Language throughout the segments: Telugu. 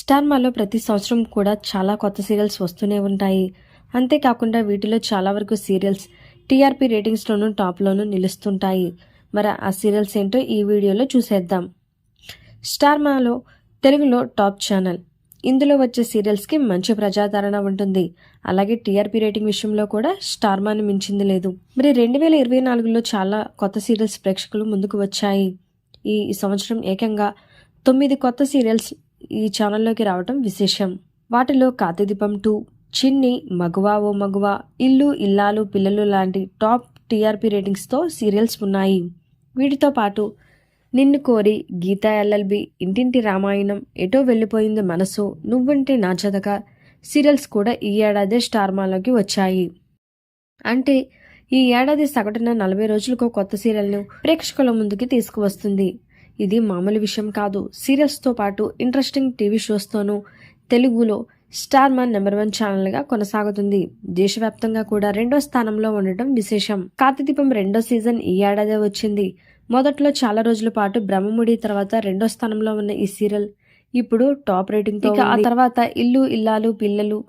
స్టార్ మాలో ప్రతి సంవత్సరం కూడా చాలా కొత్త సీరియల్స్ వస్తూనే ఉంటాయి. అంతేకాకుండా వీటిలో చాలా వరకు సీరియల్స్ టీఆర్పీ రేటింగ్స్లోనూ టాప్లోనూ నిలుస్తుంటాయి. మరి ఆ సీరియల్స్ ఏంటో ఈ వీడియోలో చూసేద్దాం. స్టార్ మాలో తెలుగులో టాప్ ఛానల్. ఇందులో వచ్చే సీరియల్స్కి మంచి ప్రజాదరణ ఉంటుంది. అలాగే టీఆర్పీ రేటింగ్ విషయంలో కూడా స్టార్ మాని మించింది లేదు. మరి 2024లో చాలా కొత్త సీరియల్స్ ప్రేక్షకులు ముందుకు వచ్చాయి. ఈ సంవత్సరం ఏకంగా 9 కొత్త సీరియల్స్ ఈ ఛానల్లోకి రావటం విశేషం. వాటిలో కార్తీదీపం 2, చిన్ని, మగువా ఓ మగువా, ఇల్లు ఇల్లాలు పిల్లలు లాంటి టాప్ టీఆర్పీ రేటింగ్స్తో సీరియల్స్ ఉన్నాయి. వీటితో పాటు నిన్ను కోరి, గీతా ఎల్ఎల్బి, ఇంటింటి రామాయణం, ఎటో వెళ్ళిపోయింది మనసు, నువ్వుంటే నా జతక సీరియల్స్ కూడా ఈ ఏడాది స్టార్ మాలోకి వచ్చాయి. అంటే ఈ ఏడాది సగటున 40 రోజులకు కొత్త సీరియల్ను ప్రేక్షకుల ముందుకి తీసుకువస్తుంది. ఇది మామూలు విషయం కాదు. సీరియల్స్తో పాటు ఇంట్రెస్టింగ్ టీవీ షోస్తోనూ తెలుగులో స్టార్ మా నెంబర్ 1 ఛానల్గా కొనసాగుతుంది. దేశవ్యాప్తంగా కూడా 2వ స్థానంలో ఉండటం విశేషం. కార్తీదీపం 2వ సీజన్ ఈ ఏడాదే వచ్చింది. మొదట్లో చాలా రోజుల పాటు బ్రహ్మముడి తర్వాత 2వ స్థానంలో ఉన్న ఈ సీరియల్ ఇప్పుడు టాప్ రేటింగ్తో ఆ తర్వాత ఇల్లు ఇల్లాలు పిల్లలు,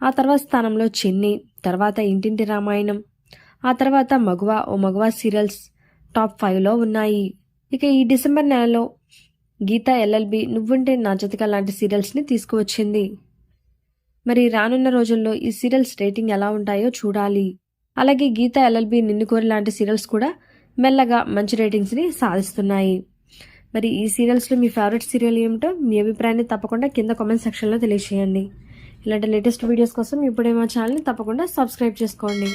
ఆ తర్వాత స్థానంలో చిన్ని, తర్వాత ఇంటింటి రామాయణం, ఆ తర్వాత మగువా ఓ మగువా సీరియల్స్ టాప్ 5లో ఉన్నాయి. ఇక ఈ డిసెంబర్ నెలలో గీతా ఎల్ఎల్బి, నువ్వుంటే నా జతక లాంటి సీరియల్స్ని తీసుకువచ్చింది. మరి రానున్న రోజుల్లో ఈ సీరియల్స్ రేటింగ్ ఎలా ఉంటాయో చూడాలి. అలాగే గీతా ఎల్ఎల్బి, నిన్ను కోరి లాంటి సీరియల్స్ కూడా మెల్లగా మంచి రేటింగ్స్ని సాధిస్తున్నాయి. మరి ఈ సీరియల్స్లో మీ ఫేవరెట్ సీరియల్ ఏమిటో మీ అభిప్రాయాన్ని తప్పకుండా కింద కామెంట్ సెక్షన్లో తెలియజేయండి. ఇలాంటి లేటెస్ట్ వీడియోస్ కోసం ఇప్పుడే మా ఛానల్ని తప్పకుండా సబ్స్క్రైబ్ చేసుకోండి.